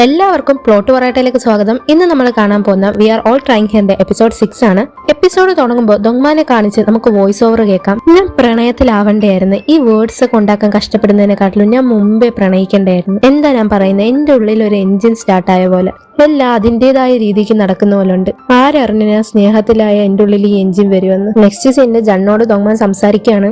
എല്ലാവർക്കും പ്ലോട്ട് പറയട്ടയിലേക്ക് സ്വാഗതം. ഇന്ന് നമ്മൾ കാണാൻ പോകുന്ന വി ആർ ഓൾ ട്രൈങ് ഹിയറിന്റെ എപ്പിസോഡ് 6 ആണ്. എപ്പിസോഡ് തുടങ്ങുമ്പോൾ ദൊങ്മാനെ കാണിച്ച് നമുക്ക് വോയിസ് ഓവർ കേൾക്കാം. ഞാൻ പ്രണയത്തിലാവണ്ടായിരുന്നു. ഈ വേർഡ്സ് ഒക്കെ ഉണ്ടാക്കാൻ കഷ്ടപ്പെടുന്നതിനെക്കാട്ടിലും ഞാൻ മുമ്പേ പ്രണയിക്കേണ്ടായിരുന്നു. എന്താ ഞാൻ പറയുന്നത്, എന്റെ ഉള്ളിൽ ഒരു എൻജിൻ സ്റ്റാർട്ട് ആയ പോലെ എല്ലാം അതിന്റേതായ രീതിക്ക് നടക്കുന്ന പോലെ ഉണ്ട്. ആരറിഞ്ഞ ഞാൻ സ്നേഹത്തിലായ എന്റെ ഉള്ളിൽ ഈ എൻജിൻ വരുമെന്ന്. നെക്സ്റ്റ് സീനിൽ ജണ്ണോട് ദൊങ്മാൻ സംസാരിക്കുകയാണ്.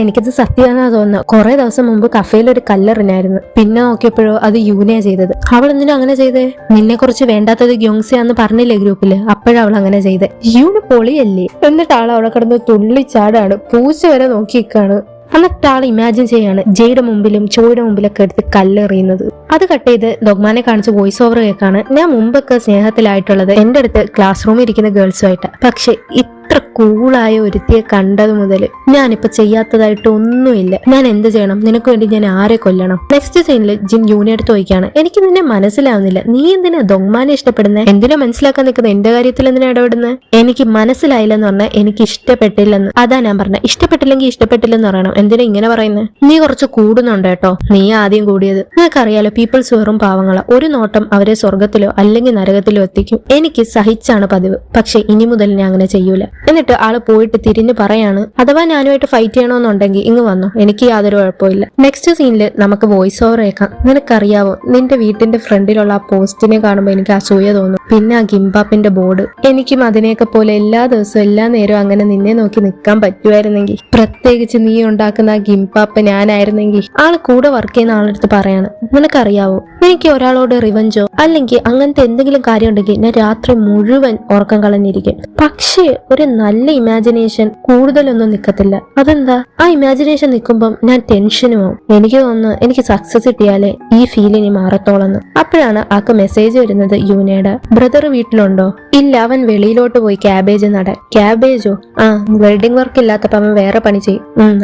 എനിക്കത് സത്യമാണെന്നാ തോന്നുന്നു. കുറെ ദിവസം മുമ്പ് കഫേയിൽ ഒരു കല്ലെറിഞ്ഞായിരുന്നു. പിന്നെ നോക്കിയപ്പോഴോ അത് യൂനയാ ചെയ്തത്. അവൾ എന്തിനാ അങ്ങനെ ചെയ്തേ? നിന്നെ കുറിച്ച് വേണ്ടാത്തത് ഗ്യോങ്സിയാന്ന് പറഞ്ഞില്ലേ ഗ്രൂപ്പില്? അപ്പോഴവൾ അങ്ങനെ ചെയ്തേ. യൂന് പൊളിയല്ലേ? എന്നിട്ട് ആൾ അവിടെ കിടന്ന് തുള്ളിച്ചാടാണ്. പൂച്ച വരെ നോക്കിക്കാണ്. എന്നിട്ട് ആൾ ഇമാജിൻ ചെയ്യാണ് ജയുടെ മുമ്പിലും ചോയുടെ മുമ്പിലൊക്കെ എടുത്ത് കല്ലെറിയുന്നത്. അത് കട്ട് ചെയ്ത് ദൊഗ്മാനെ കാണിച്ച് വോയിസ് ഓവർ കേൾക്കാണ്. ഞാൻ മുമ്പൊക്കെ സ്നേഹത്തിലായിട്ടുള്ളത് എന്റെ അടുത്ത് ക്ലാസ് റൂമിൽ ഇരിക്കുന്ന ഗേൾസുമായിട്ട്. പക്ഷെ ഇത്ര കൂളായ ഒരുത്തിയെ കണ്ടത് മുതൽ ഞാനിപ്പോ ചെയ്യാത്തതായിട്ട് ഒന്നുമില്ല. ഞാൻ എന്ത് ചെയ്യണം? നിനക്ക് വേണ്ടി ഞാൻ ആരെ കൊല്ലണം? നെക്സ്റ്റ് സീനിൽ ജിൻ യൂനെ അടുത്ത് ചോദിക്കാണ്, എനിക്ക് നിന്നെ മനസ്സിലാവുന്നില്ല. നീ എന്തിനാ ദൊങ്മാനെ ഇഷ്ടപ്പെടുന്നത്? എന്തിനാ മനസ്സിലാക്കാൻ നിൽക്കുന്നത്? എന്റെ കാര്യത്തിൽ എന്തിനാ ഇടപെടുന്നത്? എനിക്ക് മനസ്സിലായില്ലെന്ന് പറഞ്ഞാൽ എനിക്ക് ഇഷ്ടപ്പെട്ടില്ലെന്ന്. അതാ ഞാൻ പറഞ്ഞ. ഇഷ്ടപ്പെട്ടില്ലെങ്കിൽ ഇഷ്ടപ്പെട്ടില്ലെന്ന് പറയണം. എന്തിനാ ഇങ്ങനെ പറയുന്നത്? നീ കുറച്ച് കൂടുന്നുണ്ട് കേട്ടോ. നീ ആദ്യം കൂടിയത്. നിനക്കറിയാലോ, പീപ്പിൾസ് വെറും പാവങ്ങളാ. ഒരു നോട്ടം അവരെ സ്വർഗത്തിലോ അല്ലെങ്കിൽ നരകത്തിലോ എത്തിക്കും. എനിക്ക് സഹിച്ചാണ് പതിവ്. പക്ഷെ ഇനി മുതൽ ഞാൻ അങ്ങനെ ചെയ്യൂല. എന്നിട്ട് ആള് പോയിട്ട് തിരിഞ്ഞ് പറയാണ്, അഥവാ ഞാനുമായിട്ട് ഫൈറ്റ് ചെയ്യണമെന്നുണ്ടെങ്കിൽ ഇങ്ങ് വന്നോ, എനിക്ക് യാതൊരു കുഴപ്പമില്ല. നെക്സ്റ്റ് സീനില് നമുക്ക് വോയിസ് ഓവർ കേൾക്കാം. നിനക്കറിയാവോ, നിന്റെ വീട്ടിന്റെ ഫ്രണ്ടിലുള്ള ആ പോസ്റ്റിനെ കാണുമ്പോൾ എനിക്ക് അസൂയ തോന്നും. പിന്നെ ആ ഗിംപാപ്പിന്റെ ബോർഡ്. എനിക്കും അതിനെയൊക്കെ പോലെ എല്ലാ ദിവസവും എല്ലാ നേരവും അങ്ങനെ നിന്നെ നോക്കി നിൽക്കാൻ പറ്റുമായിരുന്നെങ്കിൽ, പ്രത്യേകിച്ച് നീ ഉണ്ടാക്കുന്ന ആ ഗിംപാപ്പ് ഞാനായിരുന്നെങ്കിൽ. ആള് കൂടെ വർക്ക് ചെയ്യുന്ന ആളെടുത്ത് പറയാണ്, നിനക്കറിയാവോ, എനിക്ക് ഒരാളോട് റിവഞ്ചോ അല്ലെങ്കിൽ അങ്ങനത്തെ എന്തെങ്കിലും കാര്യം ഉണ്ടെങ്കിൽ ഞാൻ രാത്രി മുഴുവൻ ഉറക്കം കളഞ്ഞിരിക്കും. പക്ഷേ ഒരു നല്ല ഇമാജിനേഷൻ കൂടുതലൊന്നും നിക്കത്തില്ല. അതെന്താ? ആ ഇമാജിനേഷൻ നിൽക്കുമ്പം ഞാൻ ടെൻഷനും ആവും. എനിക്ക് തോന്നുന്നു എനിക്ക് സക്സസ് കിട്ടിയാലേ ഈ ഫീലിനി മാറത്തോളന്ന്. അപ്പോഴാണ് ആക്ക് മെസ്സേജ് വരുന്നത് യൂനയുടെ. ബ്രദർ വീട്ടിലുണ്ടോ? ഇല്ല, അവൻ വെളിയിലോട്ട് പോയി ക്യാബേജ് നടാൻ. ക്യാബേജോ? ആ, വെൽഡിംഗ് വർക്ക് ഇല്ലാത്തപ്പോ അവൻ വേറെ പണി ചെയ്യും.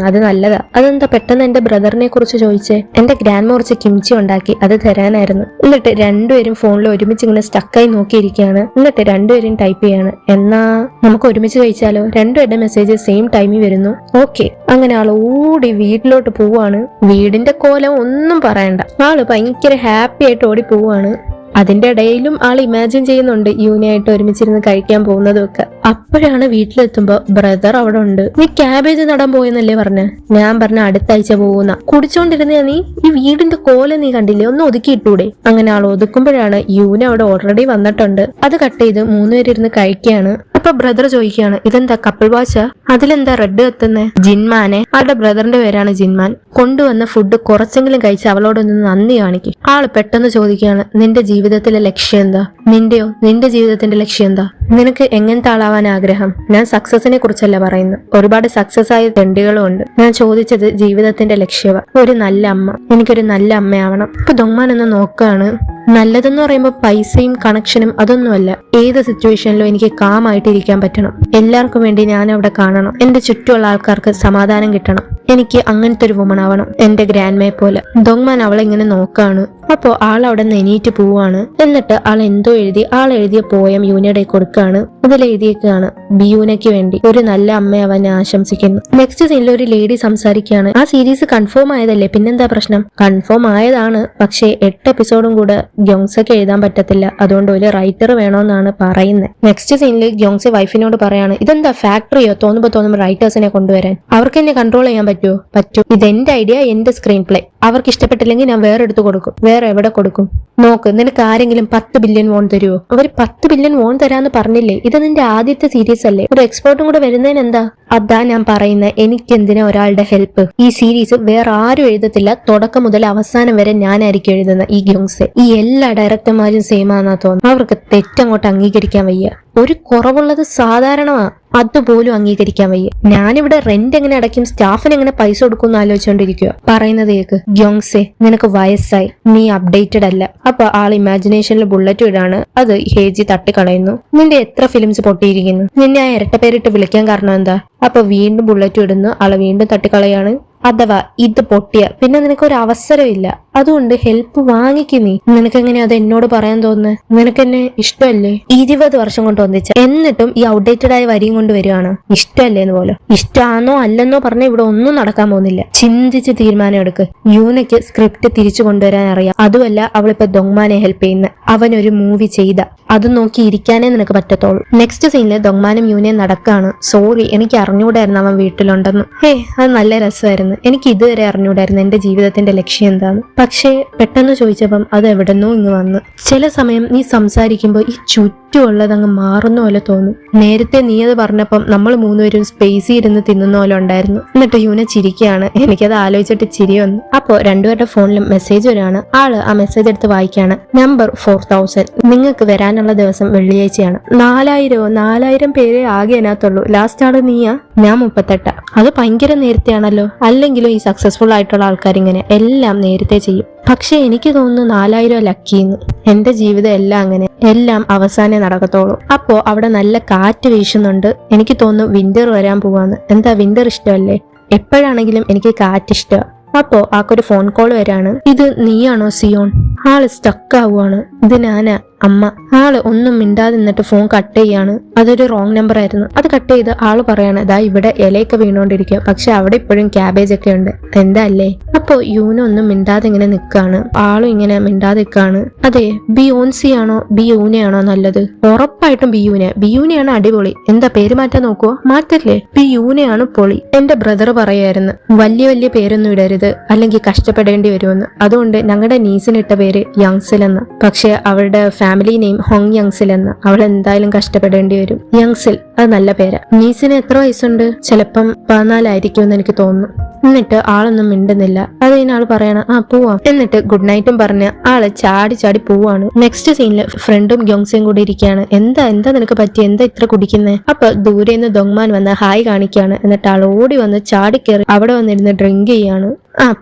അത് നല്ലതാ. അതെന്താ പെട്ടെന്ന് എന്റെ ബ്രദറിനെ കുറിച്ച് ചോദിച്ചേ? എന്റെ ഗ്രാൻഡ് മോർച്ച് കിംച്ചി ഉണ്ടാക്കി, അത് തരാനായിരുന്നു. എന്നിട്ട് രണ്ടുപേരും ഫോണിൽ ഒരുമിച്ച് ഇങ്ങനെ സ്റ്റക്കായി നോക്കിയിരിക്കുകയാണ്. എന്നിട്ട് രണ്ടുപേരും ടൈപ്പ് ചെയ്യാണ്, എന്നാ നമുക്ക് ഒരുമിച്ച് കഴിച്ചാലോ? രണ്ടുപേരുടെ മെസ്സേജ് സെയിം ടൈമിൽ വരുന്നു. ഓക്കെ. അങ്ങനെ ആള് ഓടി വീട്ടിലോട്ട് പോവാണ്. വീടിന്റെ കോലം ഒന്നും പറയണ്ട. ആള് ഭയങ്കര ഹാപ്പി ആയിട്ട് ഓടി പോവാണ്. അതിന്റെ ഇടയിലും ആൾ ഇമാജിൻ ചെയ്യുന്നുണ്ട് യൂനയായിട്ട് ഒരുമിച്ചിരുന്ന് കഴിക്കാൻ പോകുന്നതും ഒക്കെ. അപ്പോഴാണ് വീട്ടിലെത്തുമ്പോ ബ്രദർ അവിടെ ഉണ്ട്. നീ ക്യാബേജ് നടാൻ പോയെന്നല്ലേ പറഞ്ഞ? ഞാൻ പറഞ്ഞ അടുത്ത ആഴ്ച പോകുന്ന. കുടിച്ചോണ്ടിരുന്ന നീ ഈ വീടിന്റെ കോല നീ കണ്ടില്ലേ? ഒന്ന് ഒതുക്കിയിട്ടൂടെ? അങ്ങനെ ആൾ ഒതുക്കുമ്പോഴാണ് യൂന അവിടെ ഓൾറെഡി വന്നിട്ടുണ്ട്. അത് കട്ട് ചെയ്ത് മൂന്നുപേരിരുന്ന് കഴിക്കുകയാണ്. അപ്പൊ ബ്രദർ ചോദിക്കുകയാണ്, ഇതെന്താ കപ്പിൾ വാച്ചാ? അതിലെന്താ റെഡ് കത്തുന്നേ? ജിൻമാനെ, അവരുടെ ബ്രദറിന്റെ പേരാണ് ജിൻമാൻ, കൊണ്ടുവന്ന ഫുഡ് കുറച്ചെങ്കിലും കഴിച്ച് അവളോടൊന്ന് നന്ദി കാണിക്കും. ആള് പെട്ടെന്ന് ചോദിക്കുകയാണ്, നിന്റെ ജീവിതത്തിലെ ലക്ഷ്യം എന്താ? നിന്റെയോ? നിന്റെ ജീവിതത്തിന്റെ ലക്ഷ്യം എന്താ? നിനക്ക് എങ്ങനത്തെ ആളാവാൻ ആഗ്രഹം? ഞാൻ സക്സസിനെ കുറിച്ചല്ല പറയുന്നത്. ഒരുപാട് സക്സസ് ആയ തെണ്ടികളും ഉണ്ട്. ഞാൻ ചോദിച്ചത് ജീവിതത്തിന്റെ ലക്ഷ്യവ. ഒരു നല്ല അമ്മ. എനിക്കൊരു നല്ല അമ്മയാവണം. ഇപ്പൊ ദൊങ്മാൻ ഒന്ന് നോക്കുകയാണ്. നല്ലതെന്ന് പറയുമ്പോൾ പൈസയും കണക്ഷനും അതൊന്നുമല്ല. ഏത് സിറ്റുവേഷനിലും എനിക്ക് കാമായിട്ടിരിക്കാൻ പറ്റണം. എല്ലാവർക്കും വേണ്ടി ഞാൻ അവിടെ കാണണം. എന്റെ ചുറ്റുമുള്ള ആൾക്കാർക്ക് സമാധാനം കിട്ടണം. എനിക്ക് അങ്ങനത്തെ ഒരു വുമൺ ആവണം, എന്റെ ഗ്രാൻഡ്മയെ പോലെ. ദൊങ്മാൻ അവളെ ഇങ്ങനെ നോക്കാണ്. അപ്പോ ആൾ അവിടെ നിന്ന് എണീറ്റ് പോവാണ്. എന്നിട്ട് ആൾ എന്തോ എഴുതി. ആൾ എഴുതിയ പോയം യൂനയുടെ കൊടുക്കാണ്. അതിൽ എഴുതിയേക്കാണ്, ബിയൂനയ്ക്ക് വേണ്ടി ഒരു നല്ല അമ്മയാവാൻ ആശംസിക്കുന്നു. നെക്സ്റ്റ് സീനിൽ ഒരു ലേഡി സംസാരിക്കുകയാണ്. ആ സീരീസ് കൺഫേം ആയതല്ലേ, പിന്നെന്താ പ്രശ്നം? കൺഫേം ആയതാണ്, പക്ഷേ 8 എപ്പിസോഡും കൂടെ ഗ്യോങ്സൊക്കെ എഴുതാൻ പറ്റത്തില്ല. അതുകൊണ്ട് ഒരു റൈറ്റർ വേണമെന്നാണ് പറയുന്നത്. നെക്സ്റ്റ് സീനിൽ ഗ്യോങ്സെ വൈഫിനോട് പറയാണ്, ഇതെന്താ ഫാക്ടറിയോ? തോന്നുമ്പോ റൈറ്റേഴ്സിനെ കൊണ്ടുവരാൻ. അവർക്ക് എന്നെ കൺട്രോൾ ചെയ്യാൻ പറ്റുമോ? പറ്റും. ഇതെന്റെ ഐഡിയ, എന്റെ സ്ക്രീൻ പ്ലേ. അവർക്ക് ഇഷ്ടപ്പെട്ടില്ലെങ്കിൽ ഞാൻ വേറെ എടുത്ത് കൊടുക്കും. വേറെ എവിടെ കൊടുക്കും? നോക്ക്, നിനക്ക് ആരെങ്കിലും 10 ബില്യൺ വോൺ തരുമോ? അവർ 10 ബില്യൺ വോൺ തരാന്ന് പറഞ്ഞില്ലേ? ഇത് നിന്റെ ആദ്യത്തെ സീരീസ് അല്ലേ? ഒരു എക്സ്പേർട്ടും കൂടെ വരുന്നതിന് എന്താ? അതാ ഞാൻ പറയുന്നത്, എനിക്കെന്തിനാ ഒരാളുടെ ഹെൽപ്പ്? ഈ സീരീസ് വേറെ ആരും എഴുതത്തില്ല. തുടക്കം മുതൽ അവസാനം വരെ ഞാനായിരിക്കും എഴുതുന്ന. ഈ ഗ്യോങ്സെ, ഈ എല്ലാ ഡയറക്ടർമാരും സെയിം ആണെന്നാ തോന്നുന്നു. അവർക്ക് തെറ്റങ്ങോട്ട് അംഗീകരിക്കാൻ വയ്യ. ഒരു കുറവുള്ളത് സാധാരണമാ, അതുപോലും അംഗീകരിക്കാൻ വയ്യ. ഞാനിവിടെ റെന്റ് എങ്ങനെ അടയ്ക്കും, സ്റ്റാഫിന് എങ്ങനെ പൈസ കൊടുക്കും എന്ന് ആലോചിച്ചോണ്ടിരിക്കുക. പറയുന്നത് കേക്ക്. ഗ്യോങ്സെ, നിനക്ക് വയസ്സായി, നീ അപ്ഡേറ്റഡ് അല്ല. അപ്പൊ ആൾ ഇമാജിനേഷനിൽ ബുള്ളറ്റ് ഇടാണ്. അത് ഹേജി തട്ടിക്കളയുന്നു. നിന്റെ എത്ര ഫിലിംസ് പൊട്ടിയിരിക്കുന്നു? നിന്നെ ആ ഇരട്ട പേരിട്ട് വിളിക്കാൻ കാരണം എന്താ? അപ്പൊ വീണ്ടും ബുള്ളറ്റ് ഇടുന്നു. ആളെ വീണ്ടും തട്ടിക്കളയാണ്. അഥവാ ഇത് പൊട്ടിയ പിന്നെ നിനക്കൊരു അവസരമില്ല. അതുകൊണ്ട് ഹെൽപ്പ് വാങ്ങിക്കും നീ. നിനക്കെങ്ങനെയാ അത് എന്നോട് പറയാൻ തോന്നുന്നത്? നിനക്കെന്നെ ഇഷ്ടമല്ലേ? 20 വർഷം കൊണ്ട് ഒന്നിച്ച എന്നിട്ടും ഈ ഔട്ട്ഡേറ്റഡ് ആയ വരിയും കൊണ്ട് വരുവാണ് ഇഷ്ടമല്ലേന്ന് പോലും. ഇഷ്ടമാണോ അല്ലെന്നോ പറഞ്ഞ ഇവിടെ ഒന്നും നടക്കാൻ പോകുന്നില്ല. ചിന്തിച്ച് തീരുമാനം എടുക്ക്. യൂനയ്ക്ക് സ്ക്രിപ്റ്റ് തിരിച്ചു കൊണ്ടുവരാൻ അറിയാം. അതുമല്ല അവളിപ്പോ ദൊങ്മാനെ ഹെൽപ്പ് ചെയ്യുന്ന. അവനൊരു മൂവി ചെയ്ത അത് നോക്കി ഇരിക്കാനേ നിനക്ക് പറ്റത്തുള്ളൂ. നെക്സ്റ്റ് സീനില് ദൊങ്മാനും യൂനയും നടക്കാണ്. സോറി, എനിക്ക് അറിഞ്ഞൂടായിരുന്നു അവൻ വീട്ടിലുണ്ടെന്ന്. അത് നല്ല രസമായിരുന്നു. എനിക്ക് ഇതുവരെ അറിഞ്ഞൂടായിരുന്നു എന്റെ ജീവിതത്തിന്റെ ലക്ഷ്യം എന്താന്ന്. പക്ഷേ പെട്ടെന്ന് ചോദിച്ചപ്പം അത് എവിടെന്നോ ഇങ്ങ് വന്ന്. ചില സമയം നീ സംസാരിക്കുമ്പോൾ ഈ ചുറ്റുമുള്ളത് മാറുന്ന പോലെ തോന്നും. നേരത്തെ നീ അത് പറഞ്ഞപ്പം നമ്മൾ മൂന്നുപേരും സ്പേസിൽ ഇരുന്ന് തിന്നുന്ന പോലെ ഉണ്ടായിരുന്നു. എന്നിട്ട് യൂന ചിരിക്കുകയാണ്. എനിക്കത് ആലോചിച്ചിട്ട് ചിരി വന്നു. അപ്പോ രണ്ടുപേരുടെ ഫോണിലും മെസ്സേജ് വരാണ്. ആള് ആ മെസ്സേജ് എടുത്ത് വായിക്കാണ്. നമ്പർ 4000, നിങ്ങൾക്ക് വരാനുള്ള ദിവസം വെള്ളിയാഴ്ചയാണ്. 4000 പേരെ ആകെ അതിനകത്തുള്ളൂ. ലാസ്റ്റ് ആള് നീയാ? ഞാൻ 38. അത് ഭയങ്കര നേരത്തെയാണല്ലോ. അല്ലെങ്കിലും ഈ സക്സസ്ഫുൾ ആയിട്ടുള്ള ആൾക്കാർ ഇങ്ങനെ എല്ലാം നേരത്തെ ചെയ്യും. പക്ഷെ എനിക്ക് തോന്നുന്നു 4000 ലക്കിന്ന്. എന്റെ ജീവിതം എല്ലാം അങ്ങനെ, എല്ലാം അവസാനേ നടക്കത്തോളൂ. അപ്പോ അവിടെ നല്ല കാറ്റ് വീശുന്നുണ്ട്. എനിക്ക് തോന്നുന്നു വിന്റർ വരാൻ പോവാന്ന്. എന്താ വിന്റർ ഇഷ്ടമല്ലേ? എപ്പോഴാണെങ്കിലും എനിക്ക് കാറ്റ് ഇഷ്ടമാണ്. അപ്പോ ആക്കൊരു ഫോൺ കോൾ വരാണ്. ഇത് നീയാണോ സിയോൺ? ആള് സ്റ്റക്ക് ആവുകയാണ്. ഇത് ഞാനാ അമ്മ. ആള് ഒന്നും മിണ്ടാതെ നിന്നിട്ട് ഫോൺ കട്ട് ചെയ്യാണ്. അതൊരു റോങ് നമ്പർ ആയിരുന്നു. അത് കട്ട് ചെയ്ത് ആള് പറയാണ്, ഇതാ ഇവിടെ ഇലയൊക്കെ വീണോണ്ടിരിക്കുക, പക്ഷെ അവിടെ ഇപ്പോഴും ക്യാബേജ് ഒക്കെ ഉണ്ട്. എന്താ അല്ലേ? അപ്പോ യൂന ഒന്നും മിണ്ടാതെ ഇങ്ങനെ നിൽക്കാണ്. ആളും ഇങ്ങനെ മിണ്ടാതെ നിൽക്കാണ്. അതെ, ബിയോൻസി ആണോ ബിയൂനയാണോ നല്ലത്? ഉറപ്പായിട്ടും ബിയൂനയാണ് അടിപൊളി. എന്താ പേര് മാറ്റാൻ നോക്കുവോ? മാറ്റല്ലേ, ബിയൂനയാണ് പൊളി. എന്റെ ബ്രദർ പറയായിരുന്നു വലിയ വലിയ പേരൊന്നും ഇടരുത്, അല്ലെങ്കിൽ കഷ്ടപ്പെടേണ്ടി വരുമെന്ന്. അതുകൊണ്ട് ഞങ്ങളുടെ നീസിനിട്ട പേര് യങ്സിൽ എന്ന്. പക്ഷെ അവളുടെ ഫാമിലി നെയിം ഹോങ് യങ്സിൽ എന്ന്. അവൾ എന്തായാലും കഷ്ടപ്പെടേണ്ടി വരും. യങ്സിൽ അത് നല്ല പേരാ. നീസിന് എത്ര വയസ്സുണ്ട്? ചിലപ്പം 14 ആയിരിക്കും എന്ന് എനിക്ക് തോന്നുന്നു. എന്നിട്ട് ആളൊന്നും മിണ്ടുന്നില്ല. അത് കഴിഞ്ഞ ആള് പറയണം, പോവാം. എന്നിട്ട് ഗുഡ് നൈറ്റും പറഞ്ഞ് ആള് ചാടി ചാടി പോവാണ്. നെക്സ്റ്റ് സീനില് ഫ്രണ്ടും ഗ്യോങ്സയും കൂടി ഇരിക്കുകയാണ്. എന്താ നിനക്ക് പറ്റി? എന്താ ഇത്ര കുടിക്കുന്നേ? അപ്പൊ ദൂരെ നിന്ന് ദൊങ്മാൻ വന്ന് ഹായ് കാണിക്കുകയാണ്. എന്നിട്ട് ആൾ ഓടി വന്ന് ചാടിക്കേറി അവിടെ വന്നിരുന്ന് ഡ്രിങ്ക് ചെയ്യാണ്.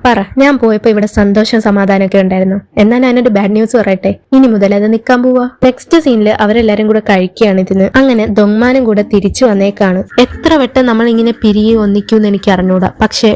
പറ, ഞാൻ പോയപ്പോ ഇവിടെ സന്തോഷം സമാധാനമൊക്കെ ഉണ്ടായിരുന്നു. എന്നാ ഞാനൊരു ബാഡ് ന്യൂസ് പറയട്ടെ, ഇനി മുതൽ അത് നിക്കാൻ പോവാ. നെക്സ്റ്റ് സീനില് അവരെല്ലാരും കൂടെ കഴിക്കുകയാണ് ഇതിന്. അങ്ങനെ ദൊങ്മാനും കൂടെ തിരിച്ചു വന്നേക്കാണ്. എത്ര വട്ടം നമ്മൾ ഇങ്ങനെ പിരിയെ ഒന്നിക്കൂന്ന് എനിക്ക് അറിഞ്ഞൂടാ. പക്ഷെ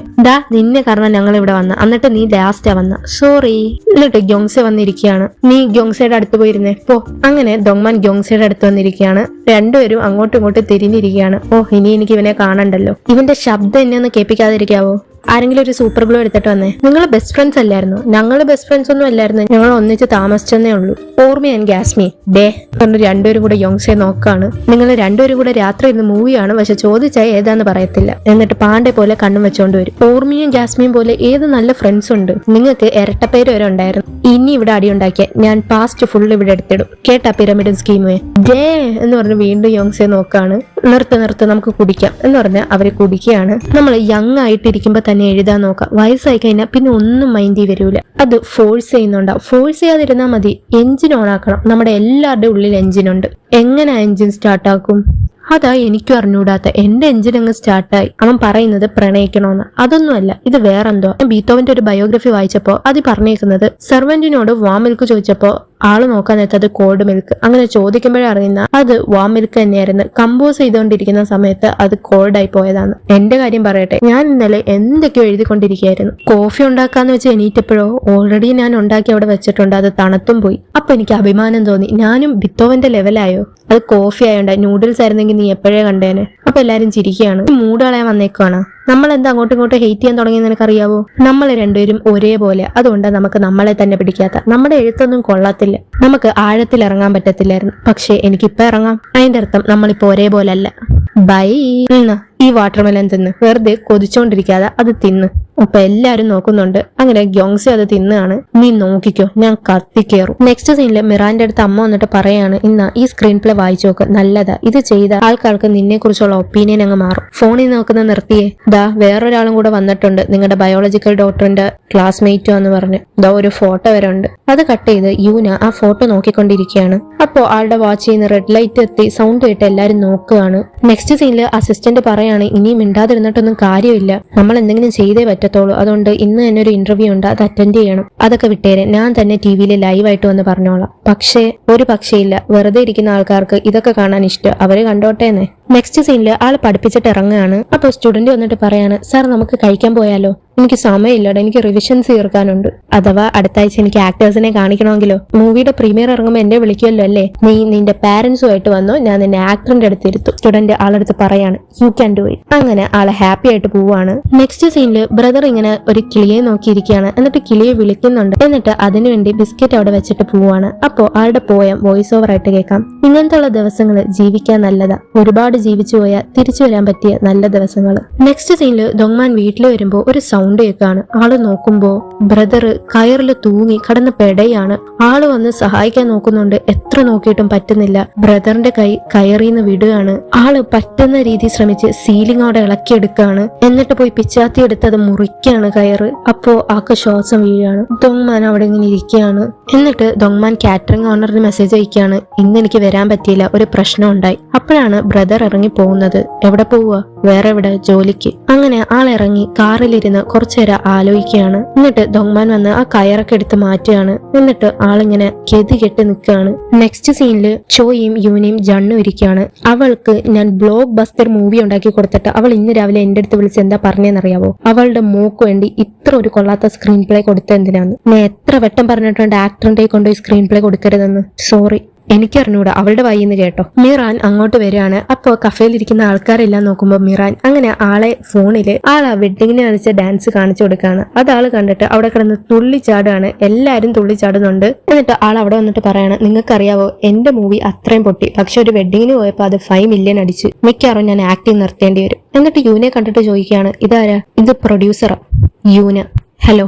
നിന്നെ കാരണം ഞങ്ങൾ ഇവിടെ വന്ന, എന്നിട്ട് നീ ലാസ്റ്റാ വന്ന. സോറി. എന്നിട്ട് ഗ്യോങ്സെ വന്നിരിക്കുകയാണ്. നീ ഗ്യോങ്സയുടെ അടുത്ത് പോയിരുന്നേ പോ. അങ്ങനെ ദൊങ്മാൻ ഗ്യോങ്സയുടെ അടുത്ത് വന്നിരിക്കുകയാണ്. രണ്ടുപേരും അങ്ങോട്ടും ഇങ്ങോട്ടും തിരിഞ്ഞിരിക്കുകയാണ്. ഇനി എനിക്ക് ഇവനെ കാണണ്ടല്ലോ. ഇവന്റെ ശബ്ദം എന്നെ ഒന്ന് കേൾപ്പിക്കാതിരിക്കാവോ? ആരെങ്കിലും ഒരു സൂപ്പർ ഗ്ലൂ എടുത്തിട്ട് വന്നേ. നിങ്ങൾ ബെസ്റ്റ് ഫ്രണ്ട്സ് അല്ലായിരുന്നു? ഞങ്ങള് ബെസ്റ്റ് ഫ്രണ്ട്സ് ഒന്നും അല്ലായിരുന്നു. ഞങ്ങൾ ഒന്നിച്ച് താമസിച്ചെന്നേ ഉള്ളൂ. ഓർമ്മ ആൻഡ് ഗാസ്മി ഡേ പറഞ്ഞു രണ്ടുപേരും കൂടെ യോങ്സെ നോക്കാണ്. നിങ്ങൾ രണ്ടുപേരും കൂടെ രാത്രി ഇന്ന് മൂവിയാണ്, പക്ഷെ ചോദിച്ചാൽ ഏതാന്ന് പറയത്തില്ല. എന്നിട്ട് പാണ്ഡെ പോലെ കണ്ണും വെച്ചോണ്ട് വരും. ഓർമ്മയും ഗാസ്മിയും പോലെ ഏത് നല്ല ഫ്രണ്ട്സ് ഉണ്ട്. നിങ്ങൾക്ക് ഇരട്ടപ്പേര് വരെ ഉണ്ടായിരുന്നു. ഇനി ഇവിടെ അടിയുണ്ടാക്കിയ ഞാൻ പാസ്റ്റ് ഫുൾ ഇവിടെ എടുത്തിടും. കേട്ടാ പിരമിഡും സ്കീമുവേ ഡേ എന്ന് പറഞ്ഞ് വീണ്ടും യോങ്സെ നോക്കാണ്. നിർത്ത് നമുക്ക് കുടിക്കാം എന്ന് പറഞ്ഞ് അവര് കുടിക്കുകയാണ്. നമ്മൾ യങ് ആയിട്ടിരിക്കുമ്പോ തന്നെ എഴുതാൻ നോക്കാം. വയസ്സായി കഴിഞ്ഞാൽ പിന്നെ ഒന്നും മൈൻഡിൽ വരൂല. അത് ഫോഴ്സ് ചെയ്യുന്നുണ്ടാവും. ഫോഴ്സ് ചെയ്യാതിരുന്നാൽ മതി. എഞ്ചിൻ ഓൺ ആക്കണം. നമ്മുടെ എല്ലാവരുടെയും ഉള്ളിൽ എഞ്ചിനുണ്ട്. എങ്ങനെ എഞ്ചിൻ സ്റ്റാർട്ടാക്കും? അതാ എനിക്കും അറിഞ്ഞൂടാത്ത. എന്റെ എഞ്ചിൻ അങ്ങ് സ്റ്റാർട്ടായി. അവൻ പറയുന്നത് പ്രണയിക്കണോന്ന്. അതൊന്നുമല്ല, ഇത് വേറെന്തോ. ബീത്തോവന്റെ ഒരു ബയോഗ്രഫി വായിച്ചപ്പോ അത് പറഞ്ഞേക്കുന്നത് സെർവന്റിനോട് വാം മിൽക്ക് ചോദിച്ചപ്പോ ആള് നോക്കാൻ നേരത്തത് കോൾഡ് മിൽക്ക്. അങ്ങനെ ചോദിക്കുമ്പോഴേ അറിയുന്ന അത് വാം മിൽക്ക് തന്നെയായിരുന്നു. കമ്പോസ് ചെയ്തുകൊണ്ടിരിക്കുന്ന സമയത്ത് അത് കോൾഡ് ആയി പോയതാണ്. എന്റെ കാര്യം പറയട്ടെ, ഞാൻ ഇന്നലെ എന്തൊക്കെയോ എഴുതിക്കൊണ്ടിരിക്കുകയായിരുന്നു. കോഫി ഉണ്ടാക്കാന്ന് വെച്ച് എണീറ്റപ്പോഴോ ഓൾറെഡി ഞാൻ ഉണ്ടാക്കി അവിടെ വെച്ചിട്ടുണ്ട്. അത് തണുത്തും പോയി. അപ്പൊ എനിക്ക് അഭിമാനം തോന്നി. ഞാനും ബിത്തോവന്റെ ലെവലായോ? അത് കോഫി ആയോണ്ടാ. നൂഡിൽസ് ആയിരുന്നെങ്കിൽ നീ എപ്പോഴേ കണ്ടേനെ. അപ്പൊ എല്ലാരും ചിരിക്കുകയാണ്. മൂഡ് കളയാൻ വന്നേക്കാണ്. നമ്മൾ എന്താ അങ്ങോട്ടും ഇങ്ങോട്ടും ഹെയ്റ്റ് ചെയ്യാൻ തുടങ്ങിയെന്ന് നിനക്കറിയാവോ? നമ്മൾ രണ്ടുപേരും ഒരേപോലെ. അതുകൊണ്ട് നമുക്ക് നമ്മളെ തന്നെ പിടിക്കാത്ത. നമ്മുടെ എഴുത്തൊന്നും കൊള്ളത്തില്ല. നമുക്ക് ആഴത്തിൽ ഇറങ്ങാൻ പറ്റത്തില്ലായിരുന്നു. പക്ഷെ എനിക്കിപ്പോ ഇറങ്ങാം. അതിന്റെ അർത്ഥം നമ്മളിപ്പോ ഒരേപോലെ അല്ല. ബൈ. ഈ വാട്ടർമെലൻ തിന്ന്. വെറുതെ കൊതിച്ചോണ്ടിരിക്കാതെ അത് തിന്ന്. അപ്പൊ എല്ലാരും നോക്കുന്നുണ്ട്. അങ്ങനെ ഗ്യോങ്സെ അത് തിന്നാണ്. നീ നോക്കിക്കോ, ഞാൻ കത്തിക്കേറും. നെക്സ്റ്റ് സീനില് മിറാന്റെ അടുത്ത് അമ്മ വന്നിട്ട് പറയാണ്, ഇന്ന ഈ സ്ക്രീൻ പ്ലേ വായിച്ചു നോക്ക്, നല്ലതാ. ഇത് ചെയ്ത ആൾക്കാർക്ക് നിന്നെ കുറിച്ചുള്ള ഒപ്പീനിയൻ അങ്ങ് മാറും. ഫോണിൽ നോക്കുന്ന നിർത്തിയേ. വേറൊരാളും കൂടെ വന്നിട്ടുണ്ട്, നിങ്ങളുടെ ബയോളജിക്കൽ ഡോക്ടറിന്റെ ക്ലാസ്മേറ്റോ എന്ന് പറഞ്ഞ്. ഒരു ഫോട്ടോ വരെ ഉണ്ട്. അത് കട്ട് ചെയ്ത് യൂന ആ ഫോട്ടോ നോക്കിക്കൊണ്ടിരിക്കുകയാണ്. അപ്പോ ആളുടെ വാച്ച് ചെയ്യുന്ന റെഡ് ലൈറ്റ് എത്തി സൗണ്ട് കേട്ട് എല്ലാരും നോക്കുകയാണ്. നെക്സ്റ്റ് സീനില് അസിസ്റ്റന്റ് പറയാണ്, ഇനിയും മിണ്ടാതിരുന്നിട്ടൊന്നും കാര്യമില്ല, നമ്മൾ എന്തെങ്കിലും ചെയ്തേ പറ്റത്തുള്ളൂ. അതുകൊണ്ട് ഇന്ന് തന്നെ ഒരു ഇന്റർവ്യൂ ഉണ്ട്, അത് അറ്റൻഡ് ചെയ്യണം. അതൊക്കെ വിട്ടേരെ, ഞാൻ തന്നെ ടിവിയിൽ ലൈവായിട്ട് വന്ന് പറഞ്ഞോളാം. പക്ഷേ ഒരു പക്ഷേ ഇല്ല, വെറുതെ ഇരിക്കുന്ന ആൾക്കാർക്ക് ഇതൊക്കെ കാണാൻ ഇഷ്ടം, അവര് കണ്ടോട്ടേന്നേ. നെക്സ്റ്റ് സീനില് ആള് പഠിപ്പിച്ചിട്ട് ഇറങ്ങുകയാണ്. അപ്പൊ സ്റ്റുഡന്റ് വന്നിട്ട് പറയാണ്, സാർ നമുക്ക് കഴിക്കാൻ പോയാലോ? എനിക്ക് സമയമില്ലടാ, എനിക്ക് റിവിഷൻസ് തീർക്കാനുണ്ട്. അഥവാ അടുത്ത ആഴ്ച എനിക്ക് ആക്ടേഴ്സിനെ കാണിക്കണമെങ്കിലോ മൂവിയുടെ പ്രീമിയർ ഇറങ്ങുമ്പോൾ എന്നെ വിളിക്കുമല്ലോ അല്ലേ, നീ നിന്റെ പാരന്റ്സുമായിട്ട് വന്നോ, ഞാൻ നിന്നെ ആക്ടറിന്റെ അടുത്ത് ഇരുത്തും. സ്റ്റുഡന്റ് ആളടുത്ത് പറയാണ്, യു ക്യാൻ ഡു ഇറ്റ്. അങ്ങനെ ആളെ ഹാപ്പി ആയിട്ട് പോവാണ്. നെക്സ്റ്റ് സീനില് ബ്രദർ ഇങ്ങനെ ഒരു കിളിയെ നോക്കിയിരിക്കുകയാണ്. എന്നിട്ട് കിളിയെ വിളിക്കുന്നുണ്ട്. എന്നിട്ട് അതിനുവേണ്ടി ബിസ്ക്കറ്റ് അവിടെ വെച്ചിട്ട് പോവാണ്. അപ്പോ ആളുടെ പോയം വോയിസ് ഓവർ ആയിട്ട് കേൾക്കാം. ഇങ്ങനത്തെ ഉള്ള ദിവസങ്ങൾ ജീവിക്കാൻ നല്ലതാ, ഒരുപാട് ജീവിച്ചു പോയാൽ തിരിച്ചു വരാൻ പറ്റിയ നല്ല ദിവസങ്ങൾ. നെക്സ്റ്റ് സീനില് ദൊങ്മാൻ വീട്ടിൽ വരുമ്പോ ഒരു സൗണ്ട് കേൾക്കാണ്. ആള് നോക്കുമ്പോ ബ്രദർ കയറിൽ തൂങ്ങി കടന്ന് പെടയാണ്. ആള് വന്ന് സഹായിക്കാൻ നോക്കുന്നുണ്ട്, എത്ര നോക്കിയിട്ടും പറ്റുന്നില്ല. ബ്രദറിന്റെ കൈ കയറിന്ന് വിടുകയാണ്. ആള് പറ്റുന്ന രീതി ശ്രമിച്ച് സീലിങ്ങോടെ ഇളക്കിയെടുക്കാണ്. എന്നിട്ട് പോയി പിച്ചാത്തി എടുത്ത് അത് മുറിക്കാണ് കയറ്. അപ്പോ ആക്ക് ശ്വാസം വീഴാണ്. ദൊങ്മാൻ അവിടെ ഇങ്ങനെ ഇരിക്കുകയാണ്. എന്നിട്ട് ദൊങ്മാൻ കാറ്ററിംഗ് ഓണറിന് മെസ്സേജ് അയക്കുകയാണ്, ഇന്ന് എനിക്ക് വരാൻ പറ്റിയില്ല, ഒരു പ്രശ്നം ഉണ്ടായി. അപ്പോഴാണ് ബ്രദർ ഇറങ്ങി പോകുന്നത്. എവിടെ പോവുക? വേറെ എവിടെ? ജോലിക്ക്. അങ്ങനെ ആളിറങ്ങി കാറിലിരുന്ന് കുറച്ചേരം ആലോചിക്കുകയാണ്. എന്നിട്ട് ദൊങ്മാൻ വന്ന് ആ കയറൊക്കെ എടുത്ത് മാറ്റുകയാണ്. എന്നിട്ട് ആളിങ്ങനെ ഗതി കെട്ട് നിൽക്കുകയാണ്. നെക്സ്റ്റ് സീനില് ചോയും യൂനയും ജണ്ണും ഇരിക്കുകയാണ്. അവൾക്ക് ഞാൻ ബ്ലോക്ക് ബസ്റ്റർ മൂവി ഉണ്ടാക്കി കൊടുത്തിട്ട് അവൾ ഇന്ന് രാവിലെ എന്റെ അടുത്ത് വിളിച്ച് എന്താ പറഞ്ഞെന്നറിയാവോ? അവളുടെ മോക്ക് വേണ്ടി ഇത്ര ഒരു കൊള്ളാത്ത സ്ക്രീൻ പ്ലേ കൊടുത്ത എന്തിനാന്ന്? ഞാൻ എത്ര വട്ടം പറഞ്ഞിട്ടുണ്ട് ആക്ടറിന്റെ കൊണ്ടുപോയി സ്ക്രീൻ പ്ലേ കൊടുക്കരുതെന്ന്. സോറി, എനിക്കറിഞ്ഞൂടാ, അവളുടെ വായിന്ന് കേട്ടോ. മിറാൻ അങ്ങോട്ട് വരികയാണ്. അപ്പോ കഫേലിരിക്കുന്ന ആൾക്കാരെല്ലാം നോക്കുമ്പോ മിറാൻ അങ്ങനെ ആളെ ഫോണില് ആളാ വെഡിങ്ങിന് കളിച്ച ഡാൻസ് കാണിച്ചു കൊടുക്കാണ്. അത് ആള് കണ്ടിട്ട് അവിടെ കിടന്ന് തുള്ളിച്ചാടാണ്. എല്ലാരും തുള്ളിച്ചാടുന്നുണ്ട്. എന്നിട്ട് ആൾ അവിടെ വന്നിട്ട് പറയാണ്, നിങ്ങൾക്കറിയാവോ എന്റെ മൂവി അത്രയും പൊട്ടി, പക്ഷെ ഒരു വെഡിങ്ങിന് പോയപ്പോ അത് 5 മില്യൺ അടിച്ച്. മിക്കവാറും ഞാൻ ആക്ടിങ് നിർത്തേണ്ടി വരും. എന്നിട്ട് യൂനെ കണ്ടിട്ട് ചോദിക്കുകയാണ്, ഇതാരാ? ഇത് പ്രൊഡ്യൂസറാ. യൂന, ഹലോ.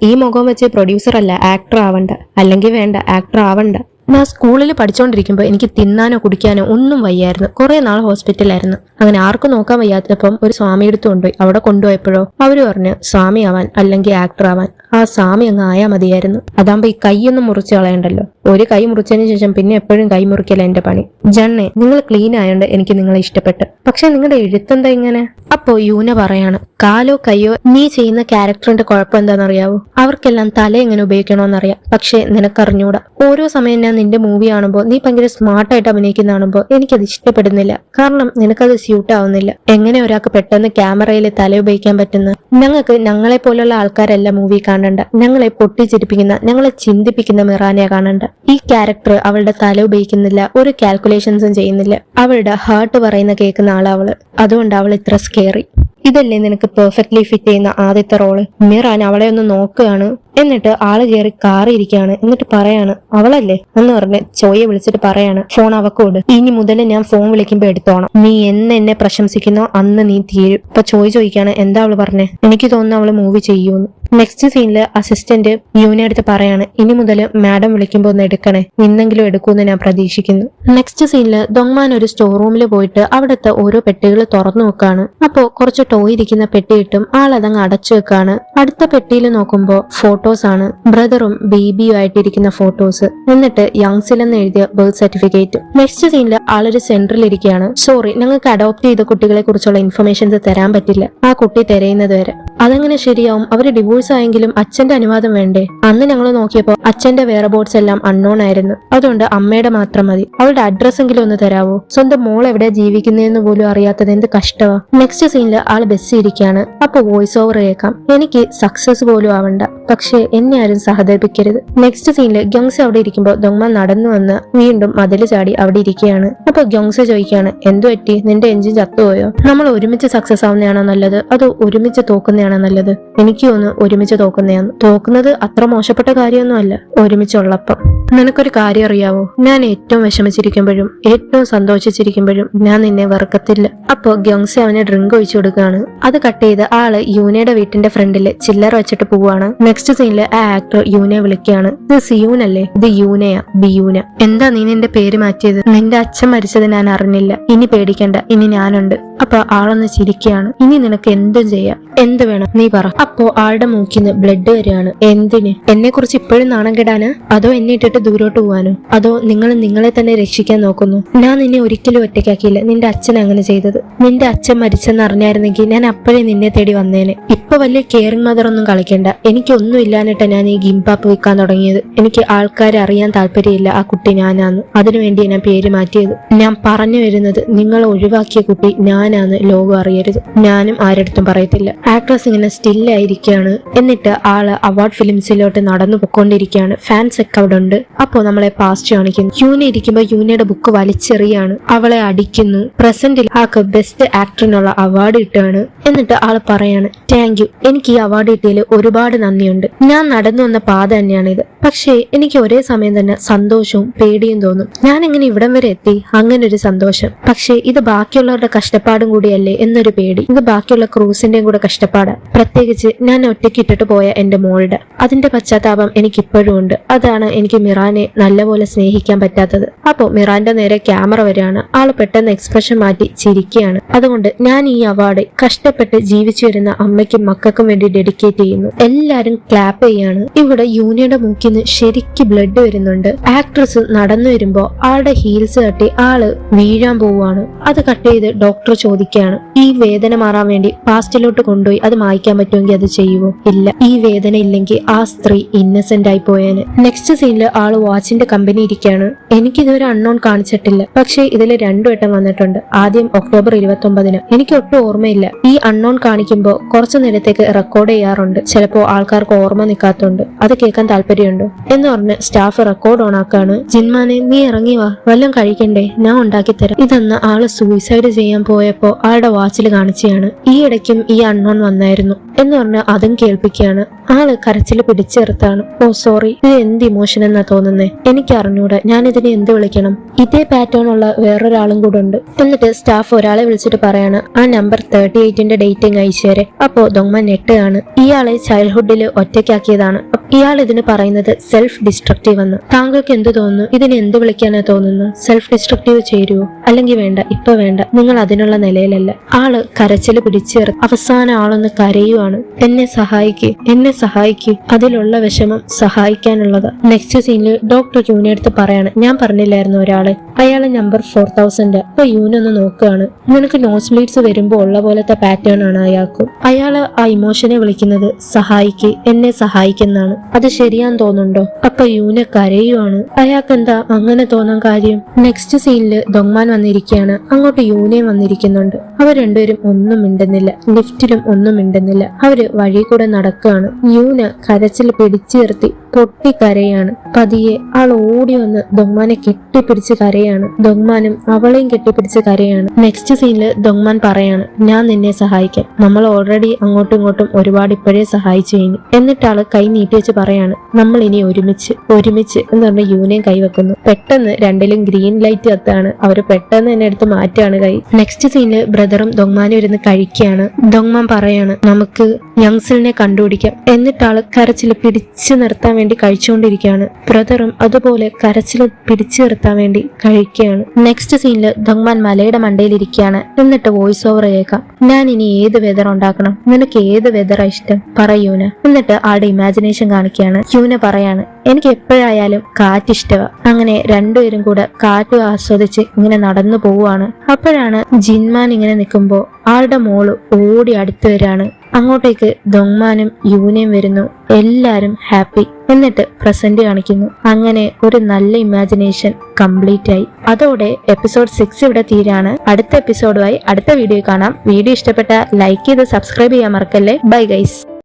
ഈ മുഖം വെച്ച് പ്രൊഡ്യൂസർ അല്ല, ആക്ടർ ആവണ്ട. അല്ലെങ്കിൽ വേണ്ട, ആക്ടർ ആവണ്ട. ഞാൻ സ്കൂളിൽ പഠിച്ചുകൊണ്ടിരിക്കുമ്പോൾ എനിക്ക് തിന്നാനോ കുടിക്കാനോ ഒന്നും വയ്യായിരുന്നു. കുറെ നാൾ ഹോസ്പിറ്റലായിരുന്നു. അങ്ങനെ ആർക്കും നോക്കാൻ വയ്യാത്തപ്പം ഒരു സ്വാമി എടുത്തു കൊണ്ടുപോയി. അവിടെ കൊണ്ടുപോയപ്പോഴോ അവര് പറഞ്ഞു, സ്വാമി ആവാൻ അല്ലെങ്കിൽ ആക്ടർ ആവാൻ. ആ സ്വാമി അങ്ങ് ആയാ മതിയായിരുന്നു. അതാകുമ്പോ ഈ കൈയൊന്നും മുറിച്ച് കളയണ്ടല്ലോ. ഒരു കൈ മുറിച്ചതിന് ശേഷം പിന്നെ എപ്പോഴും കൈ മുറിക്കല എന്റെ പണി. ജണ്ണെ, നിങ്ങൾ ക്ലീൻ ആയോണ്ട് എനിക്ക് നിങ്ങളെ ഇഷ്ടപ്പെട്ടു. പക്ഷെ നിങ്ങളുടെ എഴുത്തെന്താ ഇങ്ങനെ? അപ്പോ യൂന പറയാണ്, കാലോ കയ്യോ നീ ചെയ്യുന്ന ക്യാരക്ടറിന്റെ കുഴപ്പം എന്താണെന്നറിയാവോ? അവർക്കെല്ലാം തല എങ്ങനെ ഉപയോഗിക്കണോന്നറിയാം, പക്ഷെ നിനക്കറിഞ്ഞൂടാ. ഓരോ സമയം ഞാൻ നിന്റെ മൂവി കാണുമ്പോൾ നീ ഭയങ്കര സ്മാർട്ടായിട്ട് അഭിനയിക്കുന്ന കാണുമ്പോൾ എനിക്കത് ഇഷ്ടപ്പെടുന്നില്ല. കാരണം നിനക്കത് സ്യൂട്ട് ആവുന്നില്ല. എങ്ങനെ ഒരാൾക്ക് പെട്ടെന്ന് ക്യാമറയിൽ തല ഉപയോഗിക്കാൻ പറ്റുന്ന? ഞങ്ങൾക്ക് ഞങ്ങളെ പോലുള്ള ആൾക്കാരല്ല മൂവി കാണണ്ട, ഞങ്ങളെ പൊട്ടിച്ചിരിപ്പിക്കുന്ന, ഞങ്ങളെ ചിന്തിപ്പിക്കുന്ന മിറാനെ കാണണ്ട. ഈ ക്യാരക്ടർ അവളുടെ തല ഉപയോഗിക്കുന്നില്ല, ഒരു കാൽക്കുലേഷൻസും ചെയ്യുന്നില്ല. അവളുടെ ഹാർട്ട് പറയുന്ന കേൾക്കുന്ന ആളവള്. അതുകൊണ്ട് അവൾ ഇത്ര സ്കേറി. ഇതല്ലേ നിനക്ക് പെർഫെക്റ്റ്ലി ഫിറ്റ് ചെയ്യുന്ന ആദ്യത്തെ റോള്? മിറാൻ അവളെ ഒന്ന് നോക്കുകയാണ്. എന്നിട്ട് ആള് കയറി കാറിയിരിക്കുകയാണ്. എന്നിട്ട് പറയാണ്, അവളല്ലേ എന്ന് പറഞ്ഞ് ചോയെ വിളിച്ചിട്ട് പറയാണ്, ഫോൺ അവക്കോട്. ഇനി മുതൽ ഞാൻ ഫോൺ വിളിക്കുമ്പോ എടുത്തോണം. നീ എന്നെ പ്രശംസിക്കുന്നോ അന്ന് നീ തീരും. ഇപ്പൊ ചോദിക്കാണ്, എന്താ അവള് പറഞ്ഞേ? എനിക്ക് തോന്നുന്നു അവള് മൂവി ചെയ്യൂന്ന്. നെക്സ്റ്റ് സീനില് അസിസ്റ്റന്റ് യൂനെ അടുത്ത് പറയാണ്, ഇനി മുതൽ മാഡം വിളിക്കുമ്പോ ഒന്ന് എടുക്കണേ, ഇന്നെങ്കിലും എടുക്കൂന്ന് ഞാൻ പ്രതീക്ഷിക്കുന്നു. നെക്സ്റ്റ് സീനില് ദൊങ്മാൻ ഒരു സ്റ്റോർ റൂമിൽ പോയിട്ട് അവിടുത്തെ ഓരോ പെട്ടികൾ തുറന്നു വെക്കാണ്. അപ്പോ കുറച്ച് ടോയ് ഇരിക്കുന്ന പെട്ടിയിട്ടും ആളതങ്ങ് അടച്ചു വെക്കാണ്. അടുത്ത പെട്ടിയിൽ നോക്കുമ്പോ ഫോട്ടോസ് ആണ്, ബ്രദറും ബേബിയും ആയിട്ടിരിക്കുന്ന ഫോട്ടോസ്. എന്നിട്ട് യങ്സിൽ എന്ന് എഴുതിയ ബർത്ത് സർട്ടിഫിക്കറ്റ്. നെക്സ്റ്റ് സീനില് ആളൊരു സെന്ററിൽ ഇരിക്കുകയാണ്. സോറി, ഞങ്ങൾക്ക് അഡോപ്റ്റ് ചെയ്ത കുട്ടികളെ കുറിച്ചുള്ള ഇൻഫർമേഷൻസ് തരാൻ പറ്റില്ല, ആ കുട്ടി തിരയുന്നത് വരെ. അതെങ്ങനെ ശരിയാവും? അവര് ഡിവോഴ്സ് ആയെങ്കിലും അച്ഛന്റെ അനുവാദം വേണ്ടേ? അന്ന് ഞങ്ങൾ നോക്കിയപ്പോ അച്ഛന്റെ വേറെബോട്ട്സ് എല്ലാം അൺനോൺ ആയിരുന്നു. അതുകൊണ്ട് അമ്മയുടെ മാത്രം മതി. അവളുടെ അഡ്രസ് എങ്കിലും ഒന്ന് തരാവോ? സ്വന്തം മോൾ എവിടെയാ ജീവിക്കുന്നതെന്ന് പോലും അറിയാത്തത് എന്ത് കഷ്ടവാ. നെക്സ്റ്റ് സീനില് ആള് ബസ്സിൽ ഇരിക്കുകയാണ്. അപ്പൊ വോയിസ് ഓവർ കേൾക്കാം, എനിക്ക് സക്സസ് പോലും ആവണ്ട, പക്ഷെ എന്നെ ആരും സഹതപിക്കരുത്. നെക്സ്റ്റ് സീനില് ഗ്യോങ്സെ അവിടെ ഇരിക്കുമ്പോ ദൊങ്മാൻ നടന്നു വന്ന് വീണ്ടും മതില് ചാടി അവിടെ ഇരിക്കുകയാണ്. അപ്പൊ ഗ്യോങ്സെ ചോദിക്കുകയാണ്, എന്തു പറ്റി? നിന്റെ എഞ്ചിൻ ചത്തുപോയോ? നമ്മൾ ഒരുമിച്ച് സക്സസ് ആവുന്നതാണോ നല്ലത്, അതോ ഒരുമിച്ച് തോക്കുന്നതാണോ നല്ലത്? എനിക്ക് തോന്നുന്നു ഒരുമിച്ച് തോക്കുന്നതാണ്. തോക്കുന്നത് അത്ര മോശപ്പെട്ട കാര്യമൊന്നും അല്ല ഒരുമിച്ചുള്ളപ്പം. നിനക്കൊരു കാര്യം അറിയാവോ? ഞാൻ ഏറ്റവും വിഷമിച്ചിരിക്കുമ്പോഴും ഏറ്റവും സന്തോഷിച്ചിരിക്കുമ്പോഴും ഞാൻ നിന്നെ വെറുക്കത്തില്ല. അപ്പൊ ഗ്യോങ്സെ അവന് ഡ്രിങ്ക് ഒഴിച്ചു കൊടുക്കുകയാണ്. അത് കട്ട് ചെയ്ത് ആള് യൂനയുടെ വീട്ടിന്റെ ഫ്രണ്ടില് ചില്ലറ വെച്ചിട്ട് പോവാണ്. നെക്സ്റ്റ് സീനില് ആ ആക്ടർ യൂനെ വിളിക്കുകയാണ്, ഇത് സിയൂൻ അല്ലേ? ഇത് യൂനയാ, ബിയൂന. എന്താ നീ നിന്റെ പേര് മാറ്റിയത്? നിന്റെ അച്ഛൻ മരിച്ചത് ഞാൻ അറിഞ്ഞില്ല. ഇനി പേടിക്കണ്ട, ഇനി ഞാനുണ്ട്. അപ്പൊ ആളൊന്ന് ചിരിക്കുകയാണ്. ഇനി നിനക്ക് എന്തും ചെയ്യാം, എന്ത് വേണം നീ പറ. അപ്പോ ആളുടെ മൂക്കിന്ന് ബ്ലഡ് വരികയാണ്. എന്തിന്? എന്നെ കുറിച്ച് ഇപ്പോഴും നാണം കെടാന്? അതോ എന്നെ ഇട്ടിട്ട് ദൂരോട്ട് പോവാനോ? അതോ നിങ്ങൾ നിങ്ങളെ തന്നെ രക്ഷിക്കാൻ നോക്കുന്നു? ഞാൻ നിന്നെ ഒരിക്കലും ഒറ്റയ്ക്കാക്കിയില്ല. നിന്റെ അച്ഛൻ അങ്ങനെ ചെയ്തത്. നിന്റെ അച്ഛൻ മരിച്ചെന്ന് അറിഞ്ഞായിരുന്നെങ്കിൽ ഞാൻ അപ്പോഴേ നിന്നെ തേടി വന്നേനെ. ഇപ്പൊ വലിയ കെയറിംഗ് മദർ ഒന്നും കളിക്കണ്ട. എനിക്കൊന്നും ഇല്ലാന്നിട്ട് ഞാൻ ഈ ഗിംപാപ്പ് വിൽക്കാൻ തുടങ്ങിയത്. എനിക്ക് ആൾക്കാരെ അറിയാൻ താല്പര്യമില്ല ആ കുട്ടി ഞാനാന്ന്. അതിനുവേണ്ടി ഞാൻ പേര് മാറ്റിയത്. ഞാൻ പറഞ്ഞു വരുന്നത്, നിങ്ങൾ ഒഴിവാക്കിയ കുട്ടി ഞാനാന്ന് ലോകം അറിയരുത്. ഞാനും ആരടുത്തും പറയത്തില്ല. ആക്ട്രസ് ഇങ്ങനെ സ്റ്റില്ലായിരിക്കുകയാണ്. എന്നിട്ട് ആള് അവാർഡ് ഫിലിംസിലോട്ട് നടന്നു പൊക്കോണ്ടിരിക്കുകയാണ്. ഫാൻസ് ഒക്കെ അവിടെ ഉണ്ട്. അപ്പോ നമ്മളെ പാസ്റ്റ് കാണിക്കുന്നു. യൂനി ഇരിക്കുമ്പോ യൂനിയുടെ ബുക്ക് വലിച്ചെറിയാണ്. അവളെ അടിക്കുന്നു. പ്രസന്റിൽ ആൾക്ക് ബെസ്റ്റ് ആക്ടറിനുള്ള അവാർഡ് കിട്ടുകയാണ്. എന്നിട്ട് ആള് പറയാണ്, താങ്ക് യു, എനിക്ക് ഈ അവാർഡ് കിട്ടിയതിൽ ഒരുപാട് നന്ദിയുണ്ട്. ഞാൻ നടന്നു വന്ന പാത തന്നെയാണിത്. പക്ഷേ എനിക്ക് ഒരേ സമയം തന്നെ സന്തോഷവും പേടിയും തോന്നും. ഞാൻ എങ്ങനെ ഇവിടം വരെ എത്തി? അങ്ങനെ ഒരു സന്തോഷം. പക്ഷേ ഇത് ബാക്കിയുള്ളവരുടെ കഷ്ടപ്പാടും കൂടിയല്ലേ എന്നൊരു പേടി. ഇത് ബാക്കിയുള്ള ക്രൂസിന്റെയും കൂടെ കഷ്ടപ്പാടാ. പ്രത്യേകിച്ച് ഞാൻ ഒറ്റയ്ക്ക് ഇട്ടിട്ട് പോയ എന്റെ മോളുടെ. അതിന്റെ പശ്ചാത്താപം എനിക്ക് ഇപ്പോഴും ഉണ്ട്. അതാണ് എനിക്ക് മിറാനെ നല്ലപോലെ സ്നേഹിക്കാൻ പറ്റാത്തത്. അപ്പോ മിറാന്റെ നേരെ ക്യാമറ വരികയാണ്. ആള് പെട്ടെന്ന് എക്സ്പ്രഷൻ മാറ്റി ചിരിക്കുകയാണ്. അതുകൊണ്ട് ഞാൻ ഈ അവാർഡ് കഷ്ടപ്പെട്ട് ജീവിച്ചു വരുന്ന അമ്മയ്ക്കും മക്കൾക്കും വേണ്ടി ഡെഡിക്കേറ്റ് ചെയ്യുന്നു. എല്ലാരും ക്ലാപ്പ് ചെയ്യാണ്. ഇവിടെ യൂനിയുടെ മൂക്കിന്ന് ശരിക്ക് ബ്ലഡ് വരുന്നുണ്ട്. ആക്ട്രസ് നടന്നു വരുമ്പോ ആളുടെ ഹീൽസ് തട്ടി ആള് വീഴാൻ പോവുകയാണ്. അത് കട്ട് ചെയ്ത് ഡോക്ടർ ചോദിക്കുകയാണ്, ഈ വേദന മാറാൻ വേണ്ടി പാസ്റ്റിലോട്ട് കൊണ്ടുപോയി അത് മായ്ക്കാൻ പറ്റുമെങ്കിൽ അത് ചെയ്യുമോ? ഇല്ല. ഈ വേദന ഇല്ലെങ്കിൽ ആ സ്ത്രീ ഇന്നസെന്റ് ആയി പോയേന്. നെക്സ്റ്റ് സീനില് ആള് വാച്ചിന്റെ കമ്പനി ഇരിക്കുകയാണ്. എനിക്കിതുവരെ അൺനോൺ കാണിച്ചിട്ടില്ല. പക്ഷേ ഇതിൽ 2 വട്ടം വന്നിട്ടുണ്ട്. ആദ്യം ഒക്ടോബർ 29. എനിക്ക് ഒട്ടും ഓർമ്മയില്ല. ഈ അൺനോൺ കാണിക്കുമ്പോ കുറച്ചു നേരത്തേക്ക് റെക്കോർഡ് ചെയ്യാറുണ്ട്. ചിലപ്പോ ആൾക്കാർക്ക് ഓർമ്മ നിൽക്കാത്തതുണ്ട്. അത് കേൾക്കാൻ താല്പര്യമുണ്ടോ എന്ന് പറഞ്ഞ് സ്റ്റാഫ് റെക്കോർഡ് ഓൺ ആക്കാണ്. ജിൻമാനെ, നീ ഇറങ്ങി വാ, വല്ലതും കഴിക്കണ്ടേ, ഞാൻ ഉണ്ടാക്കി തരാം. ഇതെന്ന് ആള് സൂയിസൈഡ് ചെയ്യാൻ പോയപ്പോ ആളുടെ വാച്ചിൽ കാണിച്ചാണ്. ഈ ഇടയ്ക്കും ഈ അൺനോൺ വന്നായിരുന്നു എന്ന് പറഞ്ഞ് അതും കേൾപ്പിക്കുകയാണ്. ആള് കരച്ചിൽ പിടിച്ചെടുത്താണ്. ഓ സോറി, ഇത് എന്ത് ഇമോഷൻ എന്നാ തോന്നുന്നേ? എനിക്ക് അറിഞ്ഞൂടെ, ഞാൻ ഇതിനെ എന്ത് വിളിക്കണം? ഇതേ പാറ്റേൺ ഉള്ള വേറൊരാളും കൂടെ ഉണ്ട്. എന്നിട്ട് സ്റ്റാഫ് ഒരാളെ വിളിച്ചിട്ട് പറയാണ്, ആ നമ്പർ 38ന്റെ ഡേറ്റിംഗ് അയച്ചേരെ. അപ്പോ ദൊങ്മാൻ നെട്ടാണ്. ഇയാളെ ചൈൽഡ്ഹുഡിൽ ഒറ്റയ്ക്കാക്കിയതാണ്. ഇയാൾ ഇതിന് പറയുന്നത് സെൽഫ് ഡിസ്ട്രക്റ്റീവ് എന്ന്. താങ്കൾക്ക് എന്ത് തോന്നുന്നു? ഇതിനെ എന്ത് വിളിക്കാനാ തോന്നുന്നു? സെൽഫ് ഡിസ്ട്രക്റ്റീവ് ചേരുവോ? അല്ലെങ്കിൽ വേണ്ട, ഇപ്പൊ വേണ്ട, നിങ്ങൾ അതിനുള്ള നിലയിലല്ല. ആള് കരച്ചിൽ പിടിച്ചേറി. അവസാനം ആളൊന്ന് കരയുവാണ്. എന്നെ സഹായിക്ക്, എന്നെ സഹായിക്ക്. അതിലുള്ള വിഷമം സഹായിക്കാനുള്ളതാ. നെക്സ്റ്റ് സീനിൽ ഡോക്ടർ യൂനിയടുത്ത് പറയാണ്, ഞാൻ പറഞ്ഞില്ലായിരുന്നു ഒരാള്, അയാളെ നമ്പർ 4000. അപ്പൊ യൂനൊന്ന് നോക്കുകയാണ്. നിനക്ക് നോസ് ബ്ലീഡ്സ് വരുമ്പോ ഉള്ള പോലത്തെ പാറ്റേൺ ആണ് അയാൾക്കും. അയാള് ആ ഇമോഷനെ വിളിക്കുന്നത് സഹായിക്ക്, എന്നെ സഹായിക്കുന്നാണ്. അത് ശരിയാന്ന് തോന്നുന്നുണ്ടോ? അപ്പൊ യൂന കരയുവാണ്. അയാൾക്ക് എന്താ അങ്ങനെ തോന്നാൻ കാര്യം? നെക്സ്റ്റ് സീനില് ദൊങ്മാൻ വന്നിരിക്കുകയാണ്. അങ്ങോട്ട് യൂനയും വന്നിരിക്കുന്നുണ്ട്. അവർ രണ്ടുപേരും ഒന്നും മിണ്ടുന്നില്ല. ലിഫ്റ്റിലും ഒന്നും മിണ്ടുന്നില്ല. അവര് വഴി കൂടെ നടക്കുകയാണ്. യൂന കരച്ചിൽ പിടിച്ചു നിർത്തി പൊട്ടിക്കരയാണ്. പതിയെ ആൾ ഓടി വന്ന് ദൊങ്മാനെ കെട്ടിപ്പിടിച്ച് കരയാണ്. ദൊങ്മാനും അവളെയും കെട്ടിപ്പിടിച്ച് കരയാണ്. നെക്സ്റ്റ് സീനില് ദൊങ്മാൻ പറയാണ്, ഞാൻ നിന്നെ സഹായിക്കാം. നമ്മൾ ഓൾറെഡി അങ്ങോട്ടും ഇങ്ങോട്ടും ഒരുപാട് ഇപ്പോഴേ സഹായിച്ചു കഴിഞ്ഞു. എന്നിട്ടാള് കൈ നീട്ടി വെച്ച് പറയാണ്, നമ്മൾ ഇനി ഒരുമിച്ച് ഒരുമിച്ച് എന്ന് പറഞ്ഞ യൂനയും കൈവെക്കുന്നു. പെട്ടെന്ന് രണ്ടിലും ഗ്രീൻ ലൈറ്റ് കത്താണ്. അവര് പെട്ടെന്ന് തന്നെ എടുത്ത് മാറ്റാണ് കൈ. നെക്സ്റ്റ് സീനില് ബ്രദറും ദൊങ്മാനും ഇരുന്ന് കഴിക്കുകയാണ്. ദൊങ്മാൻ പറയാണ്, നമുക്ക് യങ്സിലിനെ കണ്ടുപിടിക്കാം. എന്നിട്ടാള് കരച്ചിൽ പിടിച്ചു നിർത്താൻ വേണ്ടി കഴിച്ചുകൊണ്ടിരിക്കുകയാണ്. ബ്രദറും അതുപോലെ കരച്ചിൽ പിടിച്ചു നിർത്താൻ വേണ്ടി കഴിക്കുകയാണ്. നെക്സ്റ്റ് സീനില് ദൊങ്മാൻ മലയുടെ മണ്ടയിൽ ഇരിക്കുകയാണ്. എന്നിട്ട് വോയിസ് ഓവർ കേൾക്കാം. ഞാൻ ഇനി ഏത് വെതർ ഉണ്ടാക്കണം? നിനക്ക് ഏത് വെതറാ ഇഷ്ടം? പറയൂന. എന്നിട്ട് ആളുടെ ഇമാജിനേഷൻ കാണിക്കുകയാണ്. യൂന പറയാണ്, എനിക്ക് എപ്പോഴായാലും കാറ്റ് ഇഷ്ടമാ. അങ്ങനെ രണ്ടുപേരും കൂടെ കാറ്റ് ആസ്വദിച്ച് ഇങ്ങനെ നടന്നു പോവുകയാണ്. അപ്പോഴാണ് ജിൻമാൻ ഇങ്ങനെ നിൽക്കുമ്പോ ആളുടെ മോള് ഓടി അടുത്ത് വരാണ്. അങ്ങോട്ടേക്ക് ദൊങ്മാനും യൂനയും വരുന്നു. എല്ലാരും ഹാപ്പി. എന്നിട്ട് പ്രസന്റ് കാണിക്കുന്നു. അങ്ങനെ ഒരു നല്ല ഇമാജിനേഷൻ കംപ്ലീറ്റ് ആയി. അതോടെ എപ്പിസോഡ് 6 ഇവിടെ തീരാണ്. അടുത്ത എപ്പിസോഡുമായി അടുത്ത വീഡിയോ കാണാം. വീഡിയോ ഇഷ്ടപ്പെട്ട ലൈക്ക് ചെയ്ത് സബ്സ്ക്രൈബ് ചെയ്യാൻ മറക്കല്ലേ. Bye guys.